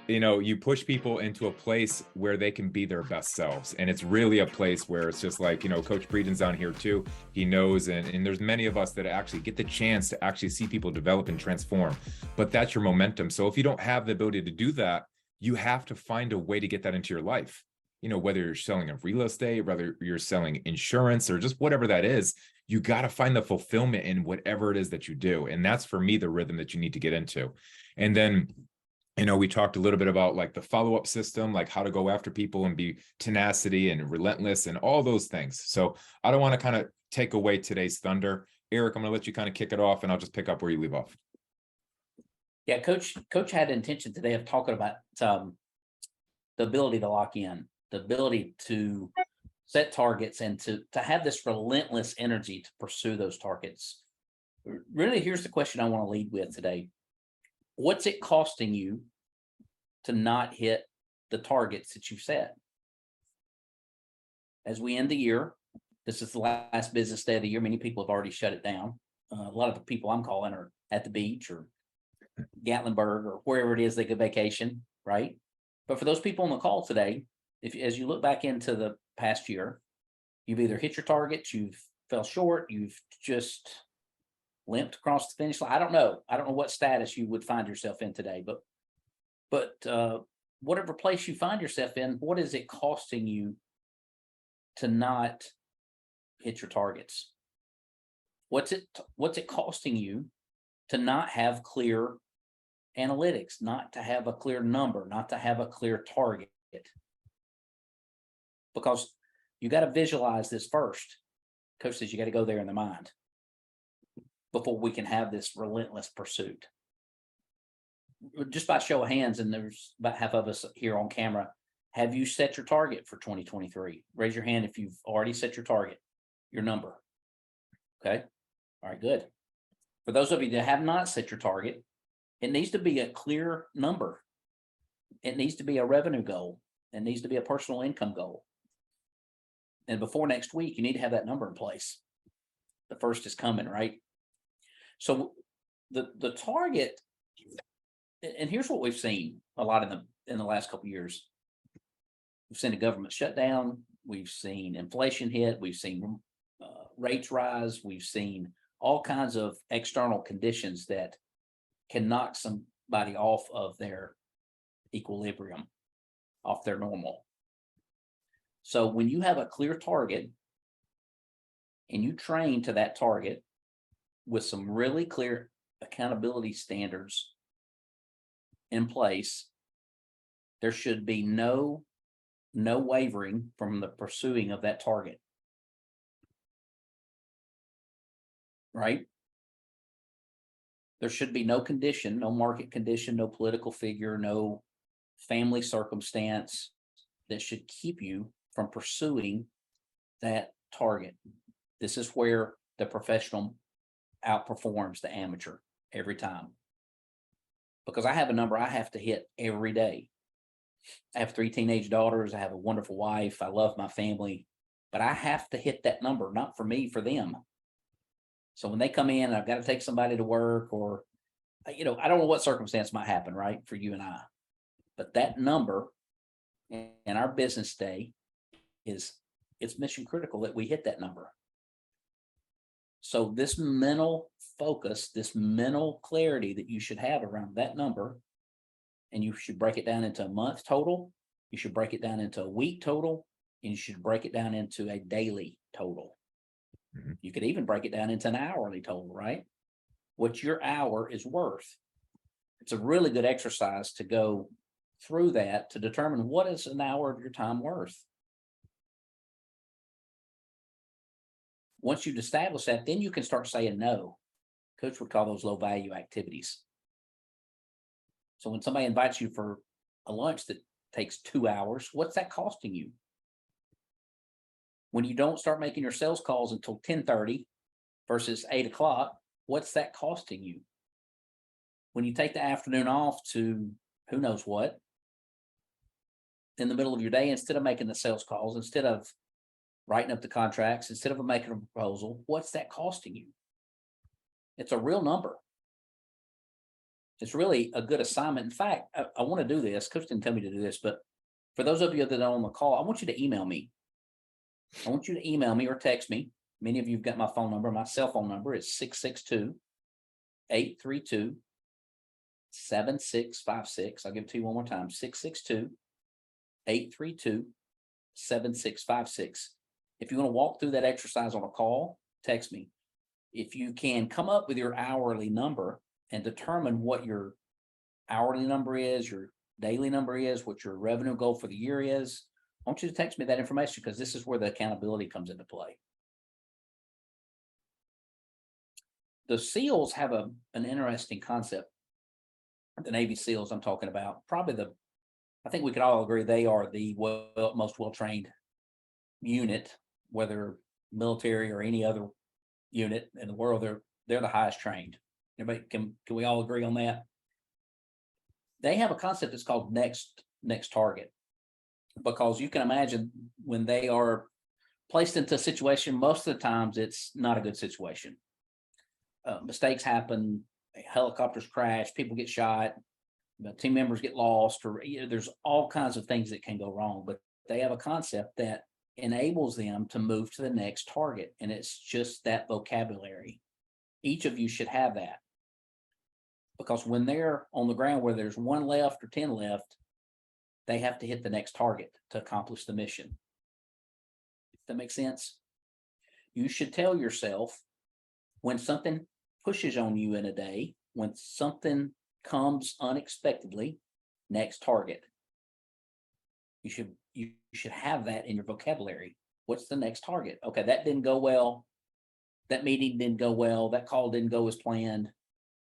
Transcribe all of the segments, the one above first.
you push people into a place where they can be their best selves. And it's really a place where it's just like, Coach Breeden's on here too. He knows, and there's many of us that actually get the chance to actually see people develop and transform. But that's your momentum. So if you don't have the ability to do that, you have to find a way to get that into your life. Whether you're selling a real estate, whether you're selling insurance or just whatever that is, you got to find the fulfillment in whatever it is that you do. And that's for me, the rhythm that you need to get into. And then we talked a little bit about like the follow-up system, like how to go after people and be tenacity and relentless and all those things. So I don't want to kind of take away today's thunder. Eric, I'm going to let you kind of kick it off and I'll just pick up where you leave off. Yeah, Coach had intention today of talking about the ability to lock in, the ability to set targets and to have this relentless energy to pursue those targets. Really, here's the question I want to lead with today. What's it costing you to not hit the targets that you've set? As we end the year, this is the last business day of the year. Many people have already shut it down. A lot of the people I'm calling are at the beach or Gatlinburg or wherever it is they go vacation, right? But for those people on the call today, as you look back into the past year, you've either hit your targets, you've fell short, you've just limped across the finish line. I don't know what status you would find yourself in today, but whatever place you find yourself in, what is it costing you to not hit your targets? What's it costing you to not have clear analytics, not to have a clear number, not to have a clear target? Because you got to visualize this first. Coach says you got to go there in the mind before we can have this relentless pursuit. Just by show of hands, and there's about half of us here on camera, have you set your target for 2023? Raise your hand if you've already set your target, your number. Okay. All right, good. For those of you that have not set your target, it needs to be a clear number. It needs to be a revenue goal. It needs to be a personal income goal. And before next week, you need to have that number in place. The first is coming, right? So the target, and here's what we've seen a lot in the last couple of years. We've seen a government shutdown. We've seen inflation hit. We've seen rates rise. We've seen all kinds of external conditions that can knock somebody off of their equilibrium, off their normal. So when you have a clear target and you train to that target with some really clear accountability standards in place, there should be no wavering from the pursuing of that target. Right? There should be no condition, no market condition, no political figure, no family circumstance that should keep you from pursuing that target. This is where the professional outperforms the amateur every time. Because I have a number I have to hit every day. I have 3 teenage daughters. I have a wonderful wife. I love my family, but I have to hit that number, not for me, for them. So when they come in, I've got to take somebody to work, or, I don't know what circumstance might happen, right, for you and I. But that number in our business day it's mission critical that we hit that number. So this mental focus, this mental clarity that you should have around that number, and you should break it down into a month total, you should break it down into a week total, and you should break it down into a daily total. Mm-hmm. You could even break it down into an hourly total, right? What your hour is worth. It's a really good exercise to go through that to determine what is an hour of your time worth. Once you've established that, then you can start saying no. Coach would call those low value activities. So when somebody invites you for a lunch that takes 2 hours, what's that costing you? When you don't start making your sales calls until 10:30 versus 8 o'clock, what's that costing you? When you take the afternoon off to who knows what, in the middle of your day, instead of making the sales calls, instead of writing up the contracts, instead of making a proposal, what's that costing you? It's a real number. It's really a good assignment. In fact, I want to do this. Coach didn't tell me to do this, but for those of you that are on the call, I want you to email me. I want you to email me or text me. Many of you have got my phone number. My cell phone number is 662-832-7656. I'll give it to you one more time. 662-832-7656. If you want to walk through that exercise on a call, text me. If you can come up with your hourly number and determine what your hourly number is, your daily number is, what your revenue goal for the year is, I want you to text me that information, because this is where the accountability comes into play. The SEALs have an interesting concept. The Navy SEALs I'm talking about, I think we could all agree they are the most well-trained unit, whether military or any other unit in the world. They're the highest trained. Everybody, can we all agree on that? They have a concept that's called next target, because you can imagine when they are placed into a situation, most of the times it's not a good situation. Mistakes happen, helicopters crash, people get shot, team members get lost, or there's all kinds of things that can go wrong. But they have a concept that enables them to move to the next target, and it's just that vocabulary. Each of you should have that, because when they're on the ground where there's 1 left or 10 left, they have to hit the next target to accomplish the mission. If that makes sense? You should tell yourself, when something pushes on you in a day, when something comes unexpectedly, next target. You should have that in your vocabulary. What's the next target? Okay, that didn't go well. That meeting didn't go well. That call didn't go as planned.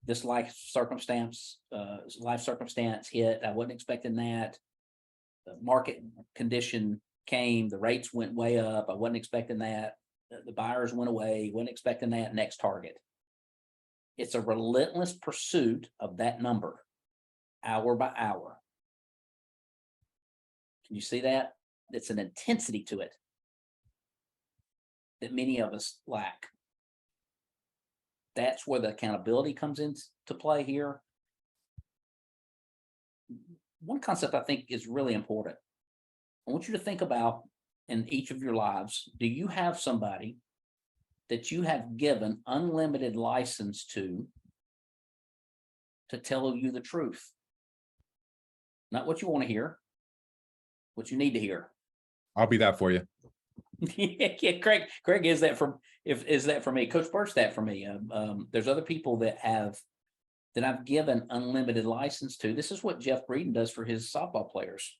This life circumstance hit. I wasn't expecting that. The market condition came. The rates went way up. I wasn't expecting that. The buyers went away. Wasn't expecting that. Next target. It's a relentless pursuit of that number, hour by hour. Can you see that? It's an intensity to it that many of us lack. That's where the accountability comes into play here. One concept I think is really important. I want you to think about, in each of your lives, do you have somebody that you have given unlimited license to tell you the truth? Not what you want to hear, what you need to hear. I'll be that for you. Yeah, Craig is that for me. Coach Burt's that for me. There's other people that I've given unlimited license to. This is what Jeff Breeden does for his softball players.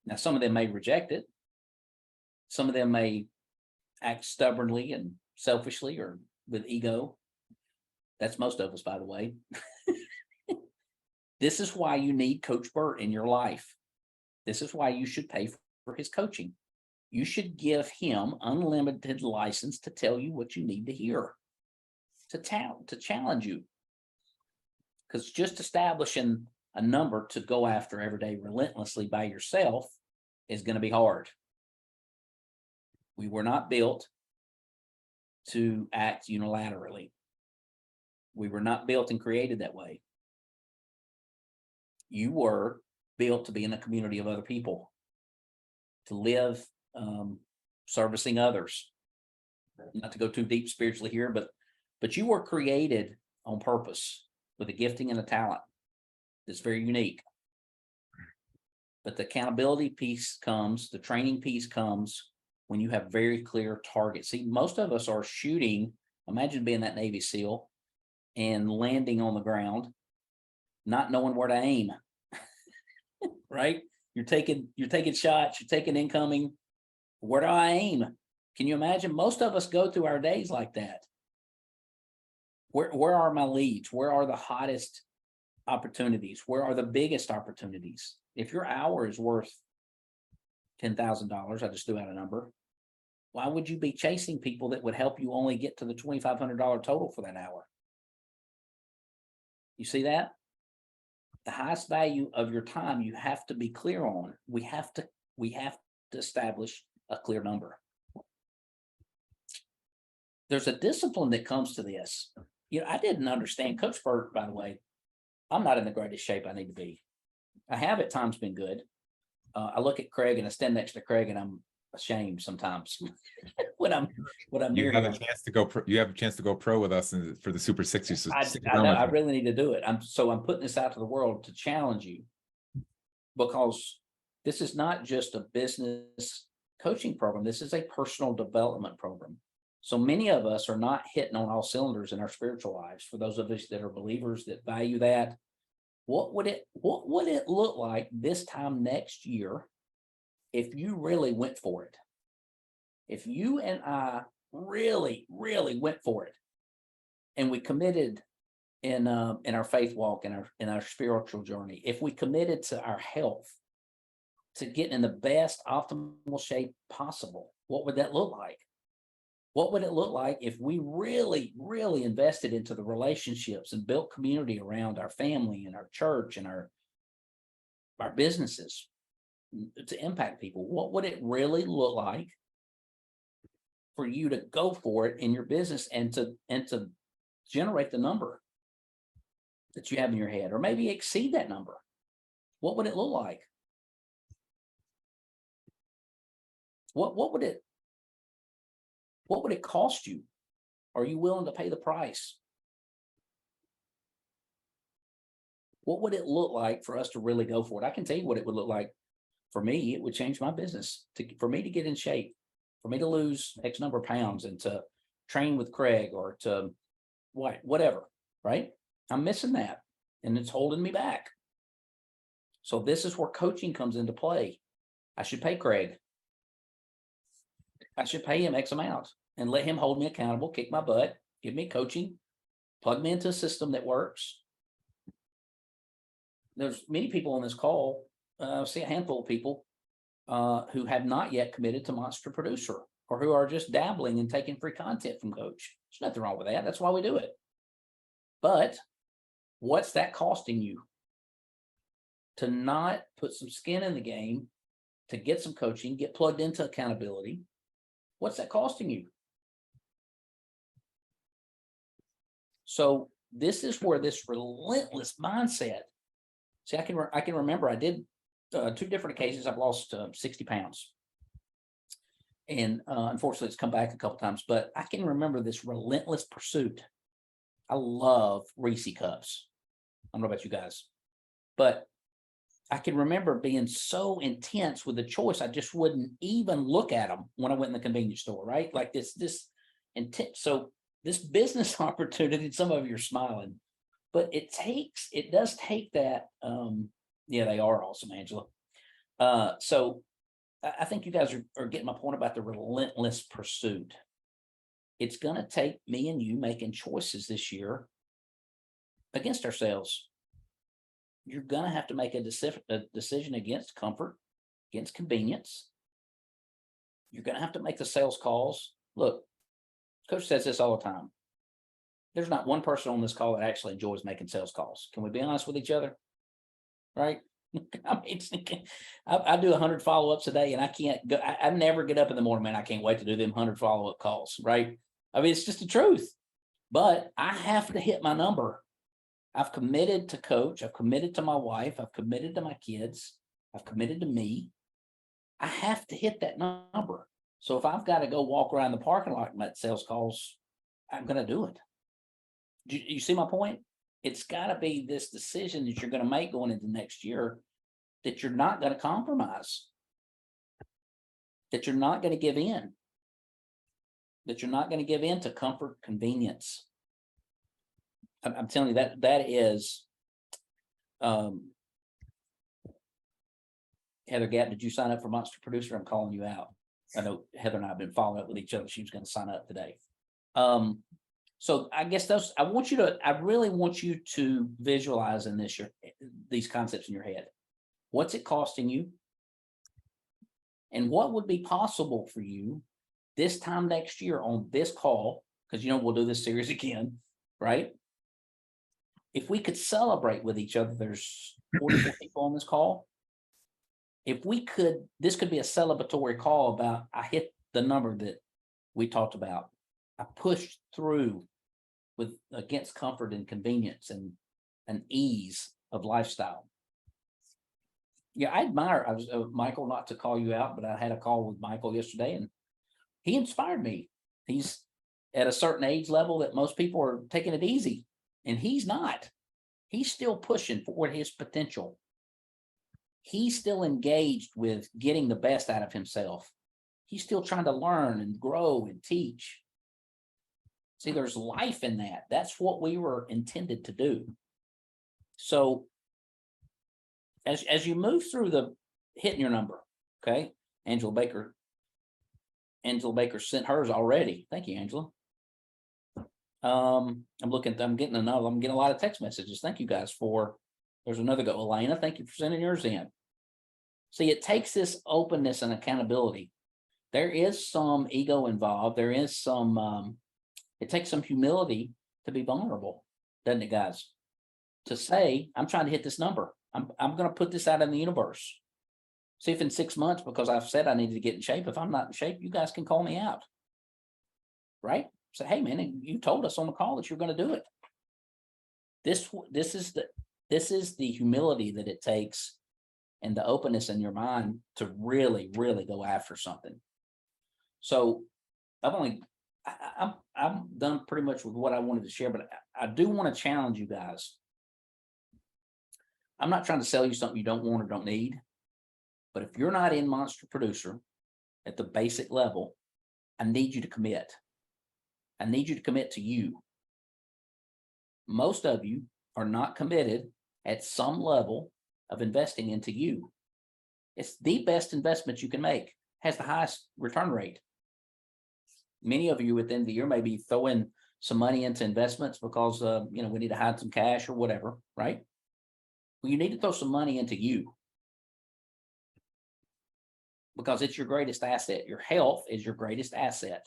Now, some of them may reject it. Some of them may act stubbornly and selfishly or with ego. That's most of us, by the way. This is why you need Coach Burt in your life. This is why you should pay for his coaching. You should give him unlimited license to tell you what you need to hear, to challenge you. Because just establishing a number to go after every day relentlessly by yourself is going to be hard. We were not built to act unilaterally. We were not built and created that way. You were built to be in a community of other people, to live servicing others. Not to go too deep spiritually here, but you were created on purpose with a gifting and a talent that's very unique. But the accountability piece comes, the training piece comes when you have very clear targets. See, most of us are shooting. Imagine being that Navy SEAL and landing on the ground, not knowing where to aim. Right? You're taking shots, you're taking incoming. Where do I aim? Can you imagine? Most of us go through our days like that. Where are my leads? Where are the hottest opportunities? Where are the biggest opportunities? If your hour is worth $10,000, I just threw out a number, why would you be chasing people that would help you only get to the $2,500 total for that hour? You see that? The highest value of your time you have to be clear on. We have to establish a clear number. There's a discipline that comes to this. I didn't understand. Coach Burt, by the way, I'm not in the greatest shape I need to be. I have at times been good. I look at Craig and I stand next to Craig and I'm ashamed sometimes when I'm You near have him. a chance to go. You have a chance to go pro with us for the Super 60. So I stick know around, my I friend. really need to do it. I'm putting this out to the world to challenge you, because this is not just a business coaching program. This is a personal development program. So many of us are not hitting on all cylinders in our spiritual lives. For those of us that are believers that value that, what would it look like this time next year if you really went for it? If you and I really, really went for it, and we committed in our faith walk, in our spiritual journey, if we committed to our health, to get in the best optimal shape possible, what would that look like? What would it look like if we really, really invested into the relationships and built community around our family and our church and our businesses to impact people? What would it really look like for you to go for it in your business and to generate the number that you have in your head, or maybe exceed that number? What would it look like? What would it cost you? Are you willing to pay the price? What would it look like for us to really go for it? I can tell you what it would look like for me. It would change my business for me to get in shape, for me to lose X number of pounds and to train with Craig or to whatever, right? I'm missing that and it's holding me back. So this is where coaching comes into play. I should pay Craig. I should pay him X amount and let him hold me accountable, kick my butt, give me coaching, plug me into a system that works. There's many people on this call, see a handful of people who have not yet committed to Monster Producer, or who are just dabbling and taking free content from Coach. There's nothing wrong with that. That's why we do it. But what's that costing you? To not put some skin in the game, to get some coaching, get plugged into accountability. What's that costing you? So this is where this relentless mindset. See, I can remember I did 2 different occasions. I've lost 60 pounds, and unfortunately, it's come back a couple times. But I can remember this relentless pursuit. I love Reese cups. I don't know about you guys, but I can remember being so intense with the choice. I just wouldn't even look at them when I went in the convenience store, right? Like this intense. So this business opportunity, some of you are smiling, but it does take that. Yeah, they are awesome, Angela. So I think you guys are getting my point about the relentless pursuit. It's going to take me and you making choices this year against ourselves. You're going to have to make a decision against comfort, against convenience. You're going to have to make the sales calls. Look, Coach says this all the time. There's not one person on this call that actually enjoys making sales calls. Can we be honest with each other? Right? I mean, I do 100 follow-ups a day, and I can't go. I never get up in the morning, man. I can't wait to do them 100 follow-up calls, right? I mean, it's just the truth. But I have to hit my number. I've committed to Coach. I've committed to my wife. I've committed to my kids. I've committed to me. I have to hit that number. So if I've got to go walk around the parking lot and make sales calls, I'm going to do it. You see my point? It's got to be this decision that you're going to make going into next year, that you're not going to compromise, that you're not going to give in, that you're not going to give in to comfort, convenience. I'm telling you that is, Heather Gap, did you sign up for Monster Producer? I'm calling you out. I know Heather and I have been following up with each other. She was going to sign up today. So I guess I really want you to visualize in these concepts in your head. What's it costing you? And what would be possible for you this time next year on this call? Because, we'll do this series again, right? If we could celebrate with each other, there's 44 people on this call. If we could, this could be a celebratory call about, I hit the number that we talked about. I pushed through against comfort and convenience and an ease of lifestyle. Yeah, I admire, Michael, not to call you out, but I had a call with Michael yesterday and he inspired me. He's at a certain age level that most people are taking it easy, and he's not. He's still pushing for his potential. He's still engaged with getting the best out of himself. He's still trying to learn and grow and teach. See, there's life in that. That's what we were intended to do. So as you move through the hitting your number, okay, Angela Baker sent hers already. Thank you, Angela. I'm getting a lot of text messages. Thank you guys there's another go. Elena, thank you for sending yours in. See, it takes this openness and accountability. There is some ego involved. There is it takes some humility to be vulnerable, doesn't it, guys? To say, I'm trying to hit this number. I'm going to put this out in the universe. See if in 6 months, because I've said I needed to get in shape, if I'm not in shape, you guys can call me out. Right? Say, hey man, you told us on the call that you're going to do it. This is the humility that it takes and the openness in your mind to really, really go after something. So I'm done pretty much with what I wanted to share, but I do want to challenge you guys. I'm not trying to sell you something you don't want or don't need, but if you're not in Monster Producer at the basic level, I need you to commit. I need you to commit to you. Most of you are not committed at some level of investing into you. It's the best investment you can make, has the highest return rate. Many of you within the year may be throwing some money into investments because we need to hide some cash or whatever, right? Well, you need to throw some money into you because it's your greatest asset. Your health is your greatest asset.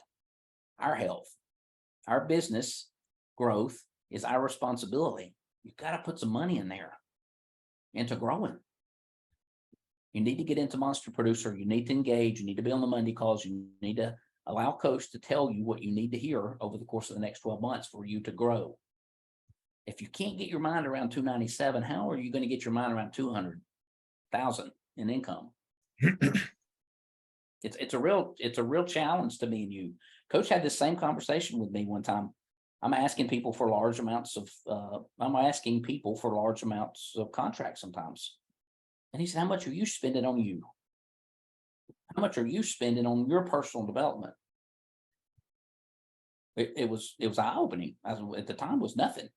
Our health, our business growth is our responsibility. You've got to put some money in there into growing. You need to get into Monster Producer. You need to engage. You need to be on the Monday calls. You need to allow Coach to tell you what you need to hear over the course of the next 12 months for you to grow. If you can't get your mind around 297, how are you going to get your mind around 200,000 in income? It's a real challenge to me and you. Coach had this same conversation with me one time. I'm asking people for large amounts of contracts sometimes. And he said, how much are you spending on you? How much are you spending on your personal development? It was eye-opening. At the time, was nothing,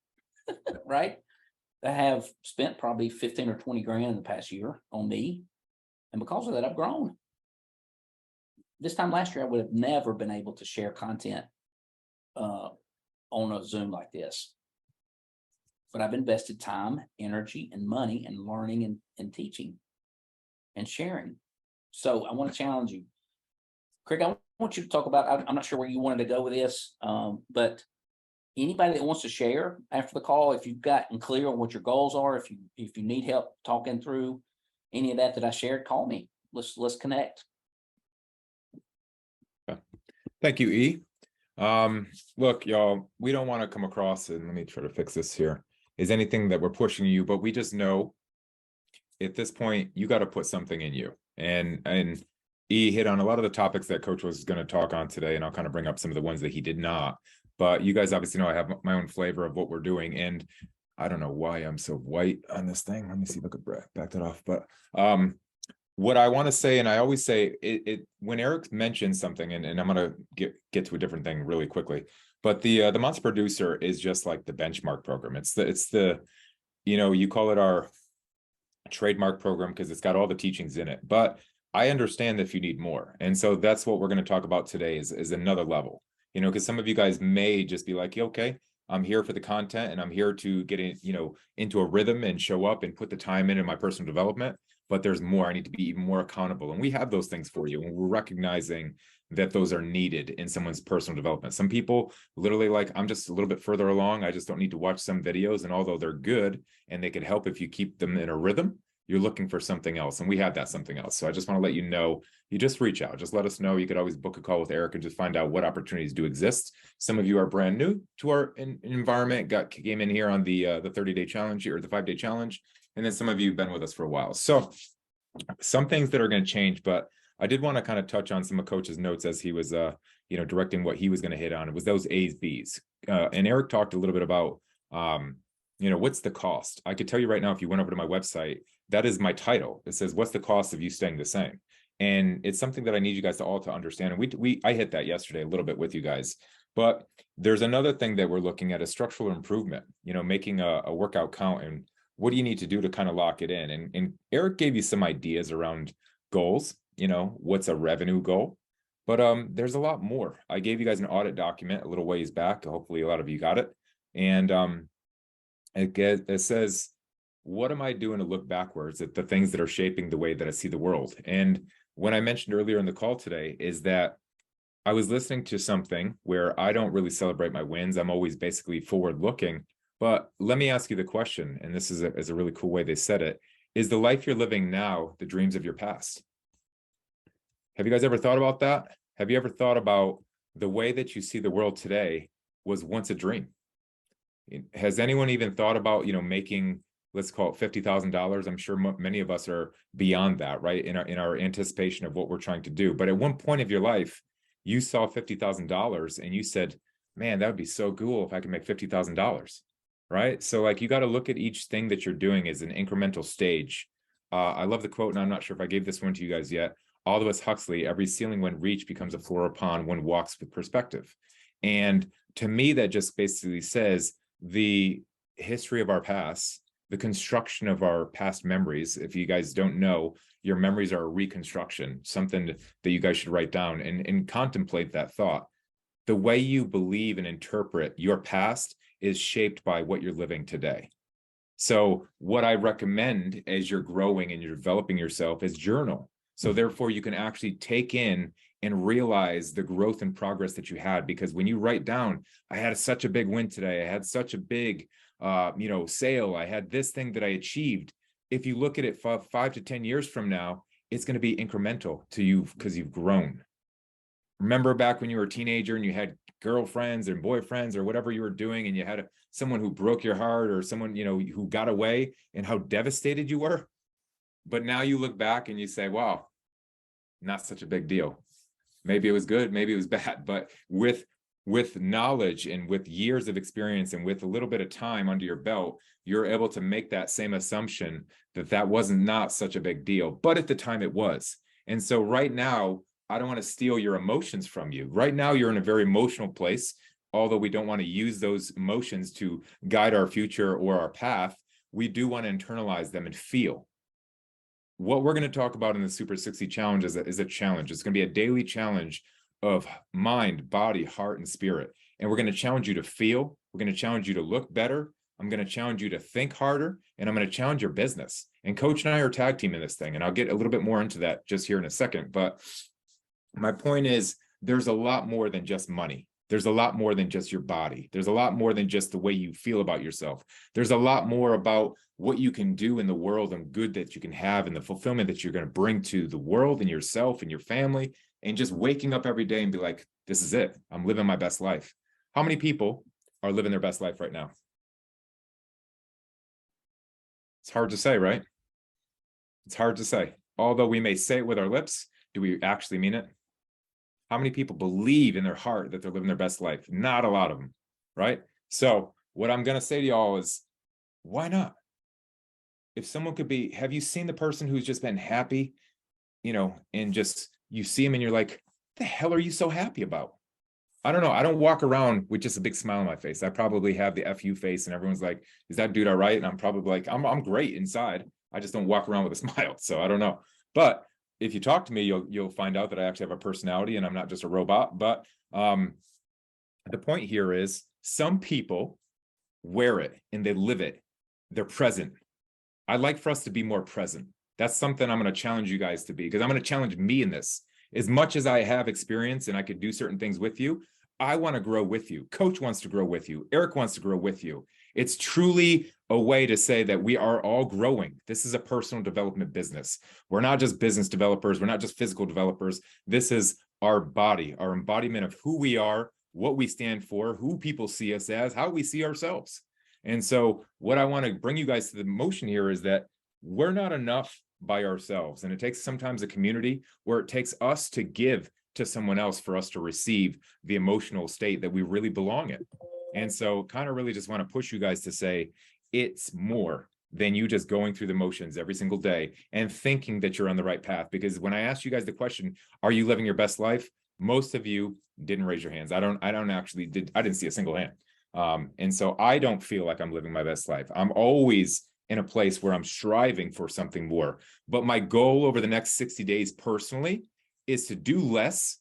right? I have spent probably 15 or 20 grand in the past year on me. And because of that, I've grown. This time last year, I would have never been able to share content on a Zoom like this. But I've invested time, energy, and money in learning and teaching and sharing. So I want to challenge you. Craig, I want you to talk about, I'm not sure where you wanted to go with this, but anybody that wants to share after the call, if you've gotten clear on what your goals are, if you need help talking through any of that I shared, call me. Let's connect. Thank you, E. Look, y'all, we don't want to come across, and let me try to fix this here, is anything that we're pushing you, but we just know at this point, you got to put something in you. And E hit on a lot of the topics that Coach was going to talk on today, and I'll kind of bring up some of the ones that he did not. But you guys obviously know I have my own flavor of what we're doing, and I don't know why I'm so white on this thing. Let me see if I could back that off. But what I want to say, and I always say it when Eric mentions something, and I'm going to get to a different thing really quickly. But the Monster Producer is just like the benchmark program. It's the you call it our trademark program because it's got all the teachings in it. But I understand that if you need more, and so that's what we're going to talk about today is another level. Because some of you guys may just be like, okay, I'm here for the content and I'm here to get in, into a rhythm and show up and put the time in my personal development. But there's more. I need to be even more accountable. And we have those things for you. And we're recognizing that those are needed in someone's personal development. Some people literally like, I'm just a little bit further along. I just don't need to watch some videos. And although they're good and they can help if you keep them in a rhythm, you're looking for something else, and we have that something else. So I just want to let you know, you just reach out, just let us know. You could always book a call with Eric and just find out what opportunities do exist. Some of you are brand new to our environment, came in here on the 30-day challenge or the 5-day challenge, and then some of you have been with us for a while. So some things that are going to change, but I did want to kind of touch on some of Coach's notes as he was directing what he was going to hit on. It was those A's, B's, and Eric talked a little bit about what's the cost. I could tell you right now, if you went over to my website, that is my title. It says, what's the cost of you staying the same? And it's something that I need you guys to all to understand. And I hit that yesterday a little bit with you guys. But there's another thing that we're looking at is structural improvement, making a workout count. And what do you need to do to kind of lock it in? And Eric gave you some ideas around goals, what's a revenue goal? But there's a lot more. I gave you guys an audit document a little ways back. Hopefully a lot of you got it. And it says, what am I doing to look backwards at the things that are shaping the way that I see the world? And when I mentioned earlier in the call today is that I was listening to something where I don't really celebrate my wins. I'm always basically forward looking. But let me ask you the question, and this is a really cool way they said it. Is the life you're living now the dreams of your past? Have you guys ever thought about that? Have you ever thought about the way that you see the world today was once a dream? Has anyone even thought about, making, let's call it $50,000? I'm sure many of us are beyond that, right? In our anticipation of what we're trying to do. But at one point of your life, you saw $50,000 and you said, man, that would be so cool if I could make $50,000, right? So you got to look at each thing that you're doing as an incremental stage. I love the quote, and I'm not sure if I gave this one to you guys yet. Aldous Huxley, every ceiling when reached becomes a floor upon one walks with perspective. And to me, that just basically says the history of our past, the construction of our past memories. If you guys don't know, your memories are a reconstruction, something that you guys should write down and contemplate that thought. The way you believe and interpret your past is shaped by what you're living today. So what I recommend as you're growing and you're developing yourself is journal. So therefore you can actually take in and realize the growth and progress that you had. Because when you write down, I had such a big win today, I had such a big sale, I had this thing that I achieved. If you look at it 5 to 10 years from now, it's going to be incremental to you because you've grown. Remember back when you were a teenager and you had girlfriends and boyfriends or whatever you were doing, and you had someone who broke your heart or someone, who got away, and how devastated you were. But now you look back and you say, wow, not such a big deal. Maybe it was good, maybe it was bad, but with knowledge and with years of experience and with a little bit of time under your belt, you're able to make that same assumption that wasn't not such a big deal, but at the time it was. And so right now, I don't want to steal your emotions from you. Right now, you're in a very emotional place. Although we don't want to use those emotions to guide our future or our path, we do want to internalize them and feel. What we're going to talk about in the Super 60 Challenge is a challenge. It's going to be a daily challenge of mind, body, heart, and spirit. And we're going to challenge you to feel. We're going to challenge you to look better. I'm going to challenge you to think harder, and I'm going to challenge your business. And Coach and I are tag teaming this thing, and I'll get a little bit more into that just here in a second. But my point is, there's a lot more than just money. There's a lot more than just your body. There's a lot more than just the way you feel about yourself. There's a lot more about what you can do in the world and good that you can have and the fulfillment that you're going to bring to the world and yourself and your family, and just waking up every day and be like, this is it. I'm living my best life. How many people are living their best life right now? It's hard to say, right? It's hard to say. Although we may say it with our lips, do we actually mean it? How many people believe in their heart that they're living their best life? Not a lot of them, right? So what I'm going to say to y'all is, why not? If someone could be, have you seen the person who's just been happy, and just, you see him and you're like, the hell are you so happy about? I don't know. I don't walk around with just a big smile on my face. I probably have the FU face and everyone's like, is that dude all right? And I'm probably like, I'm great inside. I just don't walk around with a smile. So I don't know. But if you talk to me, you'll find out that I actually have a personality and I'm not just a robot. But the point here is, some people wear it and they live it. They're present. I'd like for us to be more present. That's something I'm going to challenge you guys to be, because I'm going to challenge me in this. As much as I have experience and I could do certain things with you, I want to grow with you. Coach wants to grow with you. Eric wants to grow with you. It's truly a way to say that we are all growing. This is a personal development business. We're not just business developers. We're not just physical developers. This is our body, our embodiment of who we are, what we stand for, who people see us as, how we see ourselves. And so what I want to bring you guys to the motion here is that we're not enough by ourselves. And it takes sometimes a community where it takes us to give to someone else for us to receive the emotional state that we really belong in. And so kind of really just want to push you guys to say, it's more than you just going through the motions every single day and thinking that you're on the right path. Because when I asked you guys the question, are you living your best life? Most of you didn't raise your hands. I didn't see a single hand. And so I don't feel like I'm living my best life. I'm always in a place where I'm striving for something more. But my goal over the next 60 days personally is to do less.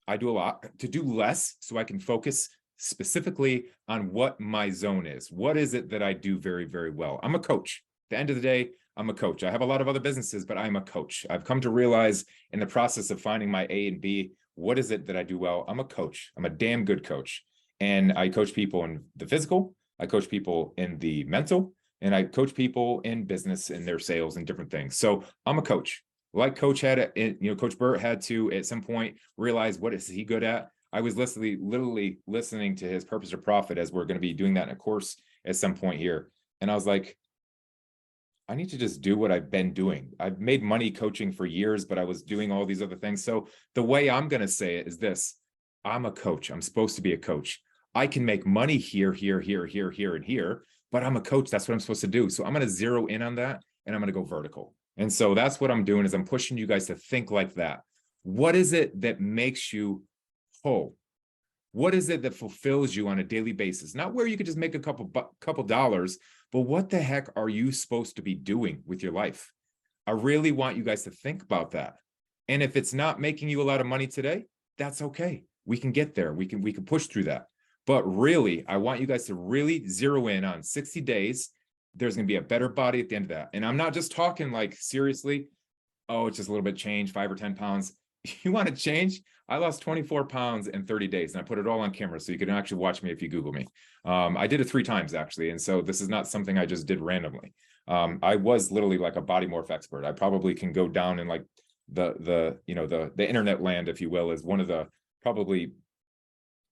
I do a lot to do less so I can focus specifically on what my zone is. What is it that I do very, very well? I'm a coach. At the end of the day, I'm a coach. I have a lot of other businesses, but I'm a coach. I've come to realize in the process of finding my A and B, what is it that I do well? I'm a coach. I'm a damn good coach. And I coach people in the physical, I coach people in the mental, and I coach people in business and their sales and different things. So I'm a coach. Like Coach Coach Burt had to at some point realize what is he good at. I was literally listening to his Purpose to Profit as we're going to be doing that in a course at some point here. And I was like, I need to just do what I've been doing. I've made money coaching for years, but I was doing all these other things. So the way I'm going to say it is this: I'm a coach. I'm supposed to be a coach. I can make money here, and here, but I'm a coach. That's what I'm supposed to do. So I'm going to zero in on that and I'm going to go vertical. And so that's what I'm doing is I'm pushing you guys to think like that. What is it that makes you whole? What is it that fulfills you on a daily basis? Not where you could just make a couple dollars, but what the heck are you supposed to be doing with your life? I really want you guys to think about that. And if it's not making you a lot of money today, that's okay. We can get there. We can push through that. But really, I want you guys to really zero in on 60 days. There's going to be a better body at the end of that. And I'm not just talking like seriously, oh, it's just a little bit change, 5 or 10 pounds. You want to change? I lost 24 pounds in 30 days and I put it all on camera. So you can actually watch me if you Google me. I did it 3 times actually. And so this is not something I just did randomly. I was literally like a body morph expert. I probably can go down in like the internet land, if you will, as one of the probably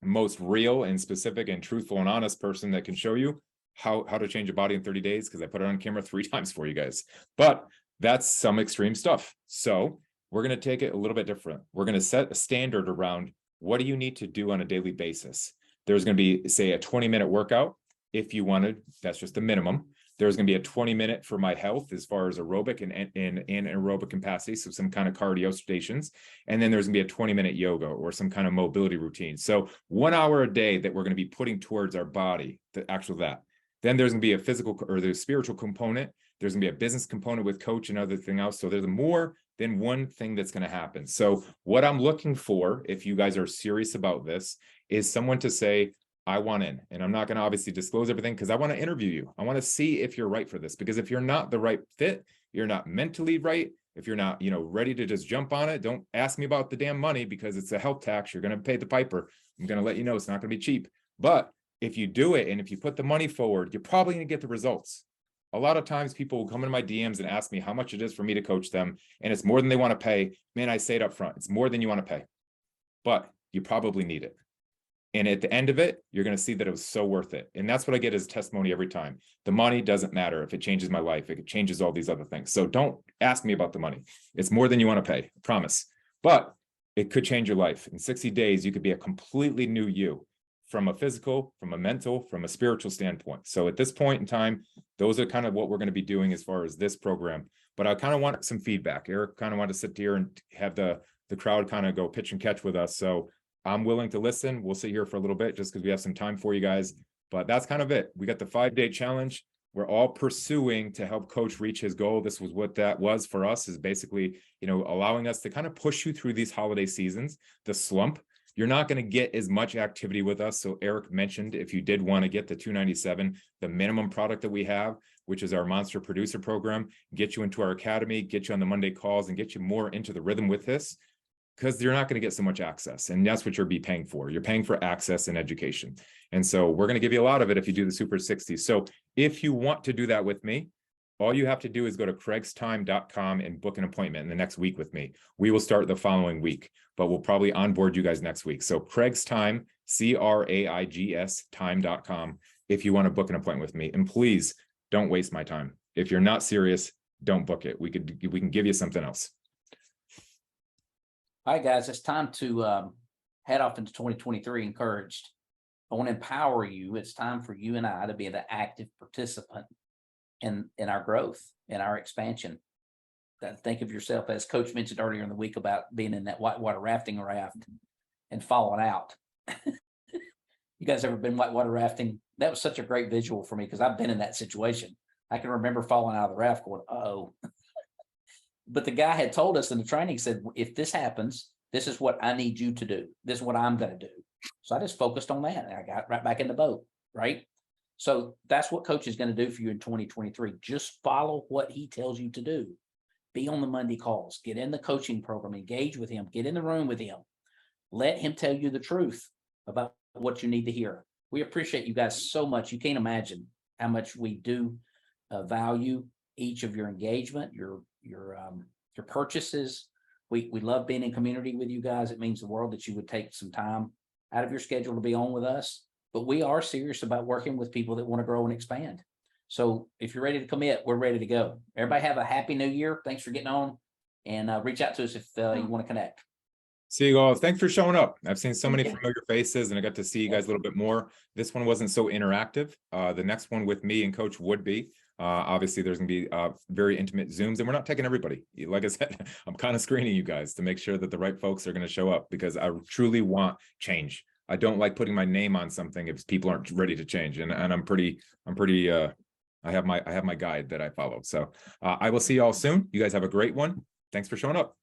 most real and specific and truthful and honest person that can show you how to change a body in 30 days, because I put it on camera 3 times for you guys. But that's some extreme stuff. So we're going to take it a little bit different. We're going to set a standard around what do you need to do on a daily basis. There's going to be, say, a 20-minute workout if you wanted. That's just the minimum. There's going to be a 20-minute for my health as far as aerobic and anaerobic capacity, so some kind of cardio stations. And then there's going to be a 20-minute yoga or some kind of mobility routine. So 1 hour a day that we're going to be putting towards our body, the actual that. Then there's going to be a physical or the spiritual component. There's going to be a business component with coach and other thing else. So there's more than one thing that's going to happen. So what I'm looking for, if you guys are serious about this, is someone to say, I want in. And I'm not going to obviously disclose everything because I want to interview you. I want to see if you're right for this, because if you're not the right fit, you're not mentally right. If you're not, ready to just jump on it, don't ask me about the damn money because it's a health tax. You're going to pay the piper. I'm going to let you know it's not going to be cheap. But if you do it and if you put the money forward, you're probably going to get the results. A lot of times people will come into my DMs and ask me how much it is for me to coach them. And it's more than they want to pay. Man, I say it up front. It's more than you want to pay, but you probably need it. And at the end of it, you're going to see that it was so worth it. And that's what I get as testimony every time. The money doesn't matter if it changes my life. It changes all these other things. So don't ask me about the money. It's more than you want to pay, I promise. But it could change your life. In 60 days, you could be a completely new you, from a physical, from a mental, from a spiritual standpoint. So at this point in time, those are kind of what we're going to be doing as far as this program. But I kind of want some feedback. Eric kind of wanted to sit here and have the crowd kind of go pitch and catch with us. So I'm willing to listen. We'll sit here for a little bit just because we have some time for you guys. But that's kind of it. We got the 5-day challenge. We're all pursuing to help Coach reach his goal. This was what that was for us, is basically, allowing us to kind of push you through these holiday seasons, the slump. You're not going to get as much activity with us. So Eric mentioned, if you did want to get the $297, the minimum product that we have, which is our Monster Producer Program, get you into our academy, get you on the Monday calls, and get you more into the rhythm with this. because you're not going to get so much access. And that's what you'll be paying for. You're paying for access and education. And so we're going to give you a lot of it if you do the Super 60. So if you want to do that with me, all you have to do is go to craigstime.com and book an appointment in the next week with me. We will start the following week, but we'll probably onboard you guys next week. So Craigstime, CRAIGS time.com, if you want to book an appointment with me. And please don't waste my time. If you're not serious, don't book it. We can give you something else. All right, guys, it's time to head off into 2023 encouraged. I want to empower you. It's time for you and I to be an active participant in our growth, in our expansion. Think of yourself, as Coach mentioned earlier in the week, about being in that whitewater rafting raft and falling out. You guys ever been whitewater rafting? That was such a great visual for me because I've been in that situation. I can remember falling out of the raft going, oh. But the guy had told us in the training, said, if this happens, this is what I need you to do. This is what I'm going to do. So I just focused on that and I got right back in the boat, right? So that's what Coach is going to do for you in 2023. Just follow what he tells you to do. Be on the Monday calls, get in the coaching program, engage with him, get in the room with him. Let him tell you the truth about what you need to hear. We appreciate you guys so much. You can't imagine how much we do value each of your engagement, your purchases. We love being in community with you guys. It means the world that you would take some time out of your schedule to be on with us. But we are serious about working with people that want to grow and expand. So if you're ready to commit, we're ready to go. Everybody have a happy new year. Thanks for getting on, and reach out to us if you want to connect. See you all. Thanks for showing up. I've seen so many familiar faces and I got to see you guys a little bit more. This one wasn't so interactive. The next one with me and Coach would be. Obviously, there's going to be very intimate Zooms, and we're not taking everybody. Like I said, I'm kind of screening you guys to make sure that the right folks are going to show up because I truly want change. I don't like putting my name on something if people aren't ready to change. And I'm pretty. I have my guide that I follow. So I will see you all soon. You guys have a great one. Thanks for showing up.